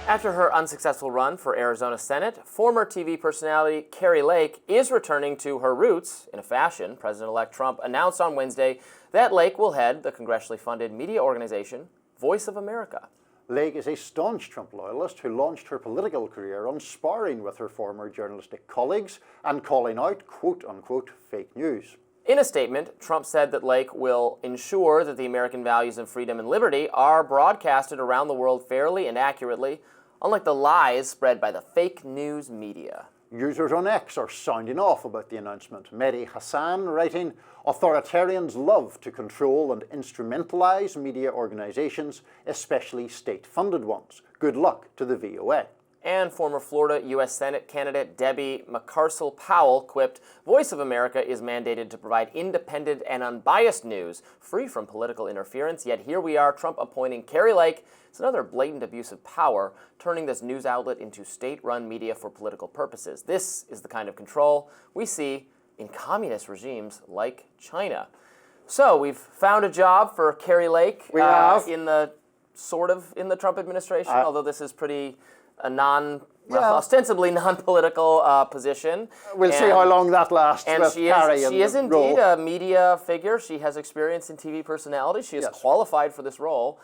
After her unsuccessful run for Arizona Senate, former TV personality Kari Lake is returning to her roots in a fashion. President-elect Trump announced on Wednesday that Lake will head the congressionally funded media organization, Voice of America. Lake is a staunch Trump loyalist who launched her political career on sparring with her former journalistic colleagues and calling out quote-unquote fake news. In a statement, Trump said that Lake will ensure that the American values of freedom and liberty are broadcasted around the world fairly and accurately, unlike the lies spread by the fake news media. Users on X are sounding off about the announcement. Mehdi Hassan writing, "Authoritarians love to control and instrumentalize media organizations, especially state-funded ones. Good luck to the VOA." And former Florida U.S. Senate candidate Debbie McCarsell-Powell quipped, "Voice of America is mandated to provide independent and unbiased news, free from political interference, yet here we are, Trump appointing Kari Lake. It's another blatant abuse of power, turning this news outlet into state-run media for political purposes. This is the kind of control we see in communist regimes like China." So we've found a job for Kari Lake in the Trump administration, although this is pretty ostensibly non-political position. We'll see how long that lasts. And she is indeed a media figure. She has experience in TV personality. She is qualified for this role.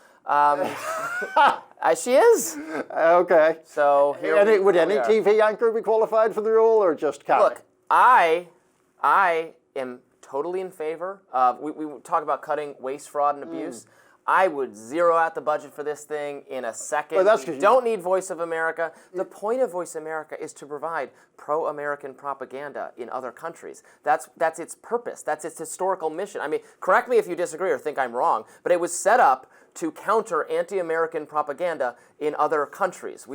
She is. Okay. So would any TV anchor be qualified for the role, or just Kari? Look, I am totally in favor of. We talk about cutting waste, fraud, and abuse. I would zero out the budget for this thing in a second. Well, we don't need Voice of America. The point of Voice of America is to provide pro-American propaganda in other countries. That's its purpose. That's its historical mission. I mean, correct me if you disagree or think I'm wrong, but it was set up to counter anti-American propaganda in other countries.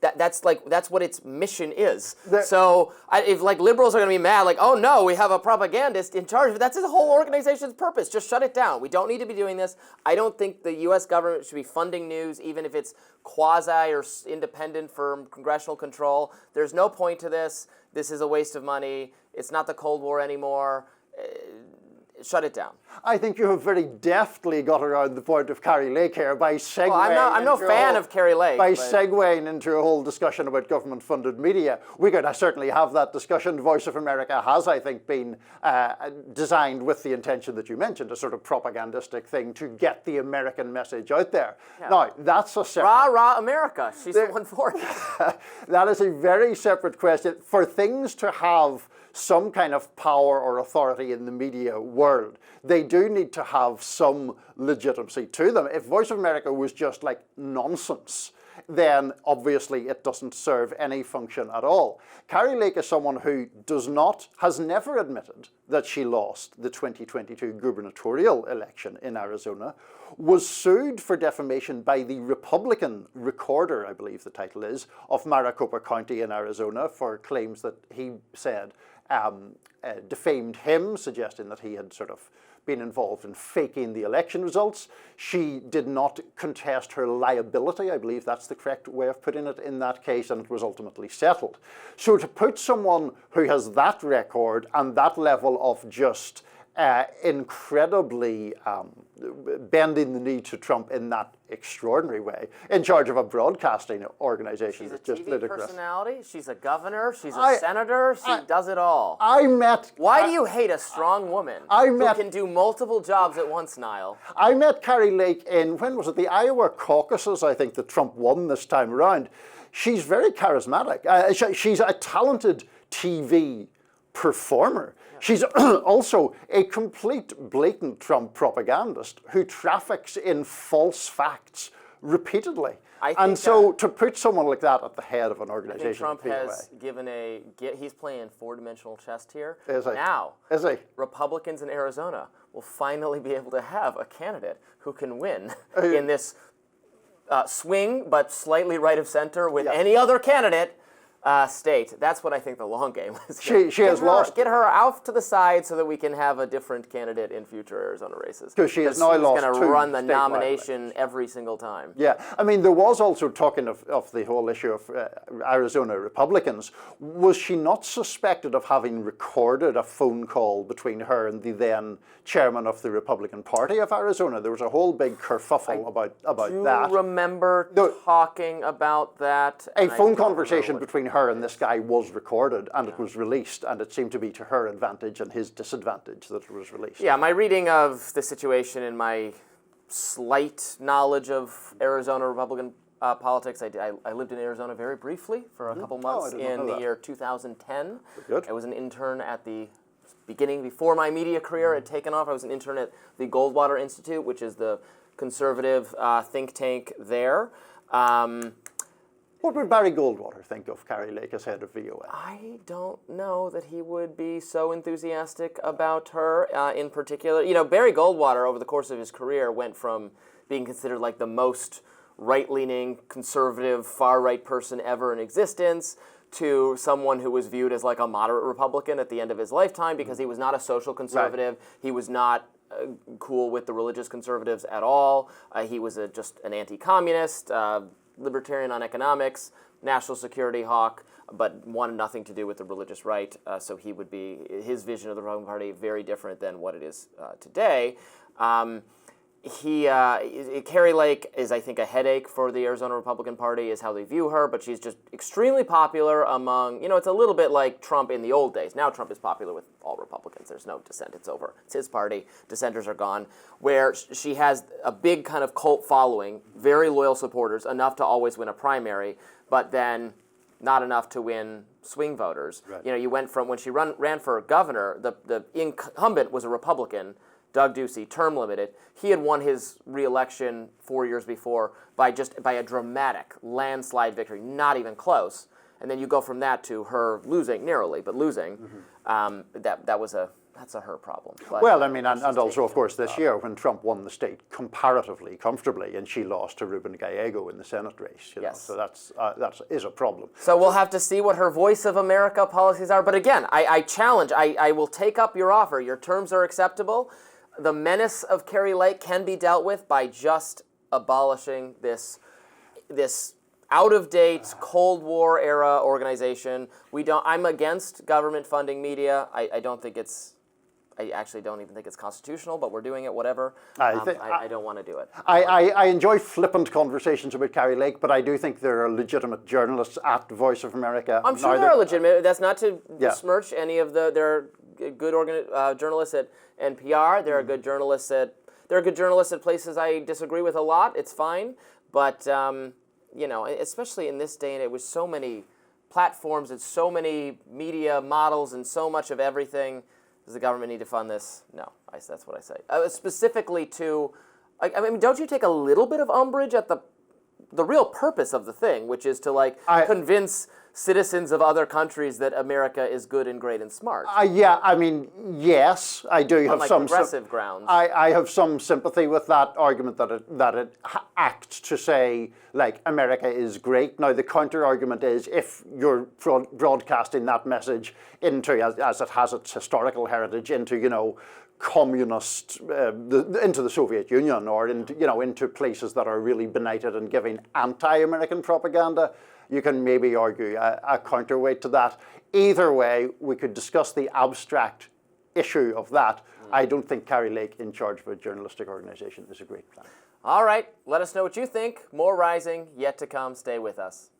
That's what its mission is. So if liberals are going to be mad, oh no, we have a propagandist in charge, that's the whole organization's purpose. Just shut it down. We don't need to be doing this. I don't think the U.S. government should be funding news, even if it's quasi or independent from congressional control. There's no point to this. This is a waste of money. It's not the Cold War anymore. Shut it down. I think you have very deftly got around the point of Kari Lake here by segueing. Well, I'm no fan of Kari Lake. By segueing into a whole discussion about government-funded media. We could certainly have that discussion. Voice of America has, I think, been designed with the intention that you mentioned, a sort of propagandistic thing to get the American message out there. Yeah. Now, that's a separate... Rah, America. She's the one for it. That is a very separate question. For things to have some kind of power or authority in the media world, they do need to have some legitimacy to them. If Voice of America was just nonsense, then obviously it doesn't serve any function at all. Kari Lake is someone who has never admitted that she lost the 2022 gubernatorial election in Arizona, was sued for defamation by the Republican recorder, I believe the title is, of Maricopa County in Arizona for claims that he said defamed him, suggesting that he had sort of been involved in faking the election results. She did not contest her liability, I believe that's the correct way of putting it in that case, and it was ultimately settled. So to put someone who has that record and that level of just incredibly bending the knee to Trump in that extraordinary way, in charge of a broadcasting organization. She's a just TV ludicrous. Personality, she's a governor, she's a senator, she does it all. Why do you hate a strong woman who can do multiple jobs at once, Niall? I met Kari Lake in, when was it, the Iowa caucuses, I think, that Trump won this time around. She's very charismatic. She's a talented TV performer. She's also a complete blatant Trump propagandist who traffics in false facts repeatedly. To put someone like that at the head of an organization, I think Trump has given he's playing four-dimensional chess here. Is he? Now, is he? Republicans in Arizona will finally be able to have a candidate who can win in this swing, but slightly right of center with any other candidate. state. That's what I think the long game is. She has lost. Get her off to the side so that we can have a different candidate in future Arizona races. Because she has now lost she's going to two run the statewide nomination elections. every single time. Yeah, I mean, there was also talking of the whole issue of Arizona Republicans. Was she not suspected of having recorded a phone call between her and the then chairman of the Republican Party of Arizona? There was a whole big kerfuffle about that. Do you remember talking about that? A phone conversation between her and this guy was recorded, and it was released, and it seemed to be to her advantage and his disadvantage that it was released. Yeah, my reading of the situation and my slight knowledge of Arizona Republican politics, I lived in Arizona very briefly for a couple months in the year 2010. Good. I was an intern at the beginning, before my media career had taken off. I was an intern at the Goldwater Institute, which is the conservative think tank there. What would Barry Goldwater think of Kari Lake as head of VOA? I don't know that he would be so enthusiastic about her in particular. You know, Barry Goldwater, over the course of his career, went from being considered like the most right-leaning, conservative, far-right person ever in existence to someone who was viewed as like a moderate Republican at the end of his lifetime because he was not a social conservative. Right. He was not cool with the religious conservatives at all. He was just an anti-communist, libertarian on economics, national security hawk, but wanted nothing to do with the religious right. So he would be, his vision of the Republican Party, very different than what it is today. Kari Lake is, I think, a headache for the Arizona Republican Party, is how they view her, but she's just extremely popular among, it's a little bit like Trump in the old days. Now Trump is popular with all Republicans. There's no dissent. It's over. It's his party. Dissenters are gone. Where she has a big kind of cult following, very loyal supporters, enough to always win a primary, but then not enough to win swing voters. Right. You went from, when she ran for governor, the incumbent was a Republican, Doug Ducey, term limited. He had won his re-election 4 years before by a dramatic landslide victory, not even close. And then you go from that to her losing, narrowly, but losing. Mm-hmm. That's a her problem. But well, I mean, and also, of course, this year when Trump won the state comparatively comfortably, and she lost to Ruben Gallego in the Senate race. Yes. So that is a problem. So we'll have to see what her Voice of America policies are. But again, I challenge, I will take up your offer. Your terms are acceptable. The menace of Kari Lake can be dealt with by just abolishing this out-of-date Cold War era organization. I'm against government funding media. I actually don't even think it's constitutional, but we're doing it, whatever. I don't want to do it. I enjoy flippant conversations about Kari Lake, but I do think there are legitimate journalists at Voice of America. I'm sure there are legitimate. That's not to besmirch any of there are good journalists at NPR. There are good journalists at places I disagree with a lot. It's fine, but especially in this day and age, with so many platforms and so many media models and so much of everything. Does the government need to fund this? No, that's what I say. Specifically to, don't you take a little bit of umbrage at the real purpose of the thing, which is to convince citizens of other countries that America is good and great and smart? Yes, I do have some progressive grounds. I have some sympathy with that argument that it acts to say, America is great. Now, the counter argument is if you're broadcasting that message into, as it has its historical heritage, into, communist, into the Soviet Union or into places that are really benighted and giving anti-American propaganda, you can maybe argue a counterweight to that. Either way, we could discuss the abstract issue of that. I don't think Kari Lake in charge of a journalistic organization is a great plan. All right, let us know what you think. More Rising yet to come. Stay with us.